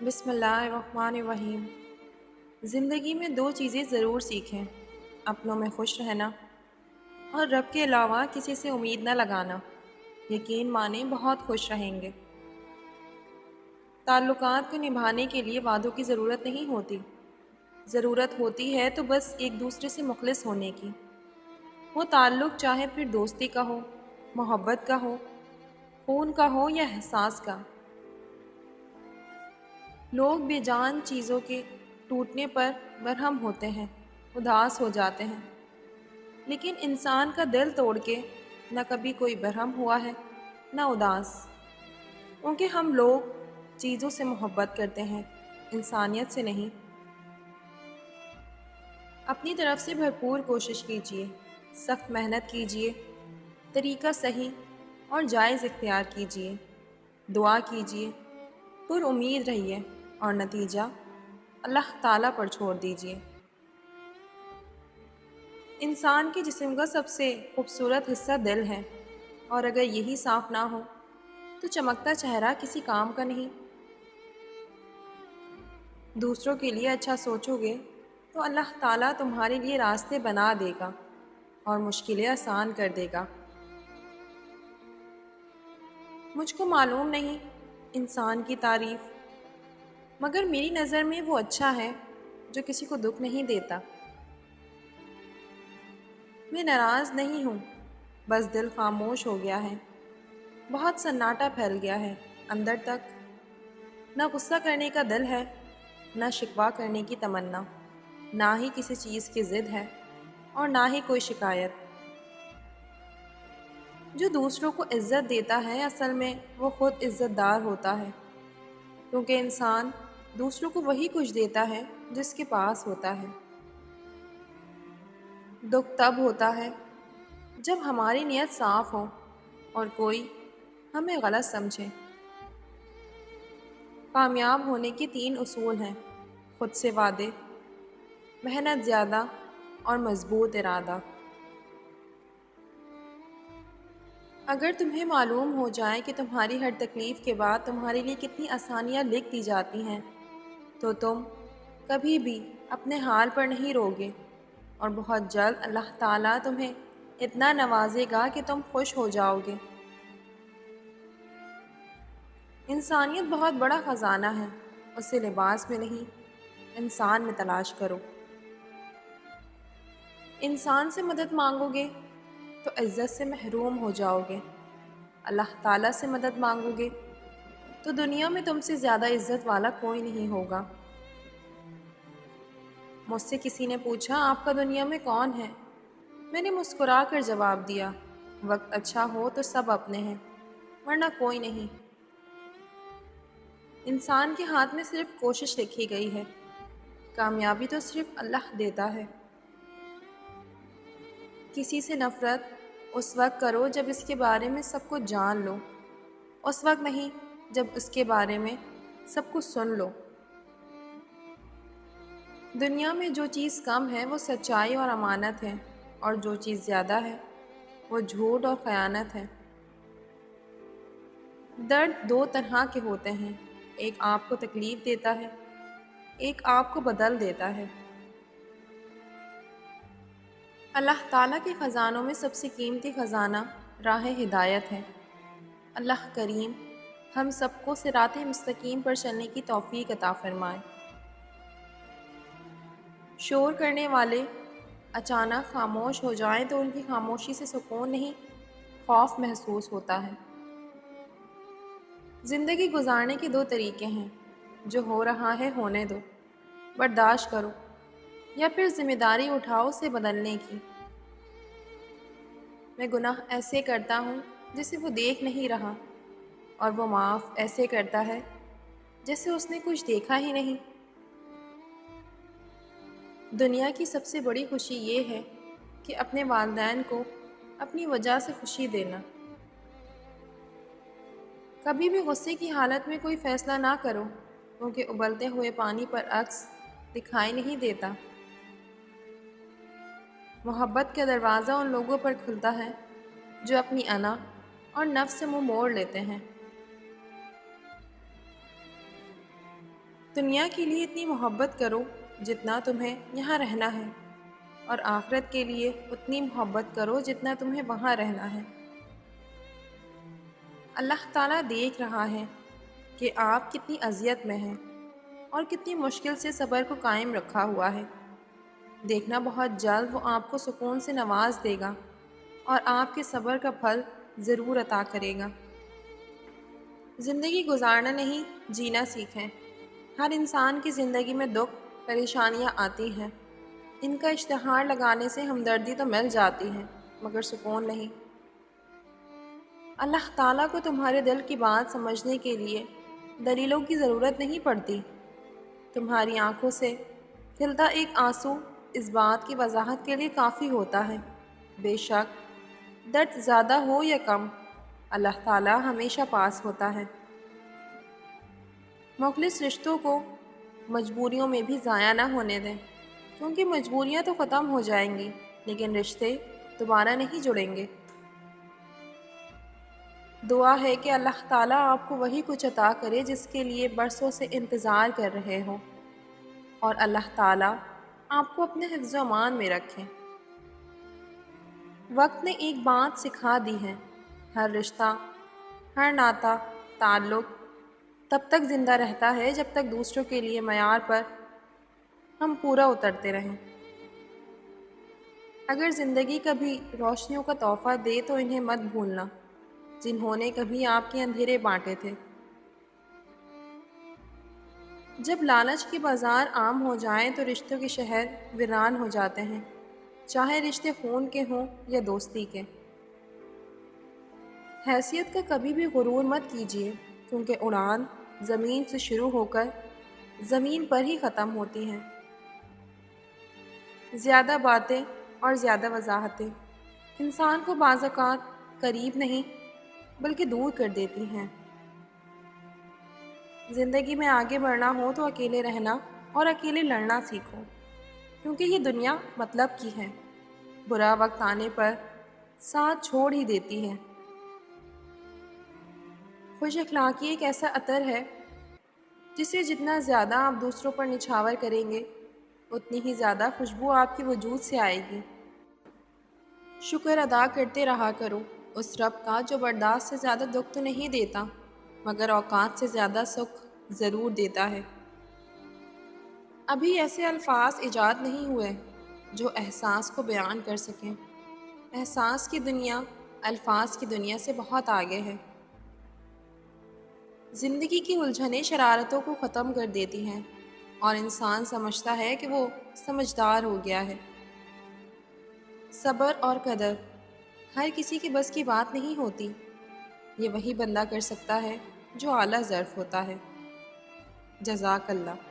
بسم اللہ الرحمن الرحیم۔ زندگی میں دو چیزیں ضرور سیکھیں، اپنوں میں خوش رہنا اور رب کے علاوہ کسی سے امید نہ لگانا۔ یقین مانیں بہت خوش رہیں گے۔ تعلقات کو نبھانے کے لیے وعدوں کی ضرورت نہیں ہوتی، ضرورت ہوتی ہے تو بس ایک دوسرے سے مخلص ہونے کی۔ وہ تعلق چاہے پھر دوستی کا ہو، محبت کا ہو، خون کا ہو یا احساس کا۔ لوگ بے جان چیزوں کے ٹوٹنے پر برہم ہوتے ہیں، اداس ہو جاتے ہیں، لیکن انسان کا دل توڑ کے نہ کبھی کوئی برہم ہوا ہے نہ اداس، کیونکہ ہم لوگ چیزوں سے محبت کرتے ہیں، انسانیت سے نہیں۔ اپنی طرف سے بھرپور کوشش کیجیے، سخت محنت کیجیے، طریقہ صحیح اور جائز اختیار کیجیے، دعا کیجیے، پر امید رہیے اور نتیجہ اللہ تعالیٰ پر چھوڑ دیجیے۔ انسان کے جسم کا سب سے خوبصورت حصہ دل ہے، اور اگر یہی صاف نہ ہو تو چمکتا چہرہ کسی کام کا نہیں۔ دوسروں کے لیے اچھا سوچو گے تو اللہ تعالیٰ تمہارے لیے راستے بنا دے گا اور مشکلیں آسان کر دے گا۔ مجھ کو معلوم نہیں انسان کی تعریف، مگر میری نظر میں وہ اچھا ہے جو کسی کو دکھ نہیں دیتا۔ میں ناراض نہیں ہوں، بس دل خاموش ہو گیا ہے، بہت سناٹا پھیل گیا ہے اندر تک۔ نہ غصہ کرنے کا دل ہے، نہ شکوہ کرنے کی تمنا، نہ ہی کسی چیز کی ضد ہے اور نہ ہی کوئی شکایت۔ جو دوسروں کو عزت دیتا ہے اصل میں وہ خود عزت دار ہوتا ہے، کیونکہ انسان دوسروں کو وہی کچھ دیتا ہے جس کے پاس ہوتا ہے۔ دکھ تب ہوتا ہے جب ہماری نیت صاف ہو اور کوئی ہمیں غلط سمجھے۔ کامیاب ہونے کے 3 اصول ہیں: خود سے وعدے، محنت زیادہ اور مضبوط ارادہ۔ اگر تمہیں معلوم ہو جائے کہ تمہاری ہر تکلیف کے بعد تمہارے لیے کتنی آسانیاں لکھ دی جاتی ہیں تو تم کبھی بھی اپنے حال پر نہیں روگے، اور بہت جلد اللہ تعالیٰ تمہیں اتنا نوازے گا کہ تم خوش ہو جاؤ گے۔ انسانیت بہت بڑا خزانہ ہے، اسے لباس میں نہیں انسان میں تلاش کرو۔ انسان سے مدد مانگو گے تو عزت سے محروم ہو جاؤ گے، اللہ تعالیٰ سے مدد مانگو گے تو دنیا میں تم سے زیادہ عزت والا کوئی نہیں ہوگا۔ مجھ سے کسی نے پوچھا آپ کا دنیا میں کون ہے؟ میں نے مسکرا کر جواب دیا، وقت اچھا ہو تو سب اپنے ہیں، ورنہ کوئی نہیں۔ انسان کے ہاتھ میں صرف کوشش لکھی گئی ہے، کامیابی تو صرف اللہ دیتا ہے۔ کسی سے نفرت اس وقت کرو جب اس کے بارے میں سب کچھ جان لو، اس وقت نہیں جب اس کے بارے میں سب کچھ سن لو۔ دنیا میں جو چیز کم ہے وہ سچائی اور امانت ہے، اور جو چیز زیادہ ہے وہ جھوٹ اور خیانت ہے۔ درد 2 طرح کے ہوتے ہیں، ایک آپ کو تکلیف دیتا ہے، ایک آپ کو بدل دیتا ہے۔ اللہ تعالیٰ کے خزانوں میں سب سے قیمتی خزانہ راہ ہدایت ہے۔ اللہ کریم ہم سب کو صراط مستقیم پر چلنے کی توفیق عطا فرمائے۔ شور کرنے والے اچانک خاموش ہو جائیں تو ان کی خاموشی سے سکون نہیں، خوف محسوس ہوتا ہے۔ زندگی گزارنے کے 2 طریقے ہیں، جو ہو رہا ہے ہونے دو، برداشت کرو، یا پھر ذمہ داری اٹھاؤ اسے بدلنے کی۔ میں گناہ ایسے کرتا ہوں جسے وہ دیکھ نہیں رہا، اور وہ معاف ایسے کرتا ہے جیسے اس نے کچھ دیکھا ہی نہیں۔ دنیا کی سب سے بڑی خوشی یہ ہے کہ اپنے والدین کو اپنی وجہ سے خوشی دینا۔ کبھی بھی غصے کی حالت میں کوئی فیصلہ نہ کرو، کیونکہ ابلتے ہوئے پانی پر عکس دکھائی نہیں دیتا۔ محبت کا دروازہ ان لوگوں پر کھلتا ہے جو اپنی انا اور نفس سے منہ موڑ لیتے ہیں۔ دنیا کے لیے اتنی محبت کرو جتنا تمہیں یہاں رہنا ہے، اور آخرت کے لیے اتنی محبت کرو جتنا تمہیں وہاں رہنا ہے۔ اللہ تعالیٰ دیکھ رہا ہے کہ آپ کتنی اذیت میں ہیں اور کتنی مشکل سے صبر کو قائم رکھا ہوا ہے۔ دیکھنا بہت جلد وہ آپ کو سکون سے نواز دے گا اور آپ کے صبر کا پھل ضرور عطا کرے گا۔ زندگی گزارنا نہیں، جینا سیکھیں۔ ہر انسان کی زندگی میں دکھ، پریشانیاں آتی ہیں۔ ان کا اشتہار لگانے سے ہمدردی تو مل جاتی ہے، مگر سکون نہیں۔ اللہ تعالیٰ کو تمہارے دل کی بات سمجھنے کے لیے دلیلوں کی ضرورت نہیں پڑتی۔ تمہاری آنکھوں سے کھلتا ایک آنسو اس بات کی وضاحت کے لیے کافی ہوتا ہے۔ بے شک درد زیادہ ہو یا کم، اللہ تعالیٰ ہمیشہ پاس ہوتا ہے۔ مخلص رشتوں کو مجبوریوں میں بھی ضائع نہ ہونے دیں، کیونکہ مجبوریاں تو ختم ہو جائیں گی لیکن رشتے دوبارہ نہیں جڑیں گے۔ دعا ہے کہ اللہ تعالیٰ آپ کو وہی کچھ عطا کرے جس کے لیے برسوں سے انتظار کر رہے ہوں، اور اللہ تعالیٰ آپ کو اپنے حفظ و امان میں رکھیں۔ وقت نے ایک بات سکھا دی ہے، ہر رشتہ، ہر ناتا، تعلق تب تک زندہ رہتا ہے جب تک دوسروں کے لیے معیار پر ہم پورا اترتے رہیں۔ اگر زندگی کبھی روشنیوں کا تحفہ دے تو انہیں مت بھولنا، جنہوں نے کبھی آپ کے اندھیرے بانٹے تھے۔ جب لالچ کے بازار عام ہو جائیں تو رشتوں کے شہر ویران ہو جاتے ہیں، چاہے رشتے خون کے ہوں یا دوستی کے۔ حیثیت کا کبھی بھی غرور مت کیجیے، کیونکہ اڑان زمین سے شروع ہو کر زمین پر ہی ختم ہوتی ہیں۔ زیادہ باتیں اور زیادہ وضاحتیں انسان کو بعض اوقات قریب نہیں بلکہ دور کر دیتی ہیں۔ زندگی میں آگے بڑھنا ہو تو اکیلے رہنا اور اکیلے لڑنا سیکھو، کیونکہ یہ دنیا مطلب کی ہے، برا وقت آنے پر ساتھ چھوڑ ہی دیتی ہے۔ خوش اخلاقی ایک ایسا عطر ہے جسے جتنا زیادہ آپ دوسروں پر نچھاور کریں گے اتنی ہی زیادہ خوشبو آپ کے وجود سے آئے گی۔ شکر ادا کرتے رہا کرو اس رب کا جو برداشت سے زیادہ دکھ تو نہیں دیتا، مگر اوقات سے زیادہ سکھ ضرور دیتا ہے۔ ابھی ایسے الفاظ ایجاد نہیں ہوئے جو احساس کو بیان کر سکیں۔ احساس کی دنیا الفاظ کی دنیا سے بہت آگے ہے۔ زندگی کی الجھنیں شرارتوں کو ختم کر دیتی ہیں اور انسان سمجھتا ہے کہ وہ سمجھدار ہو گیا ہے۔ صبر اور قدر ہر کسی کے بس کی بات نہیں ہوتی، یہ وہی بندہ کر سکتا ہے جو اعلیٰ ظرف ہوتا ہے۔ جزاک اللہ۔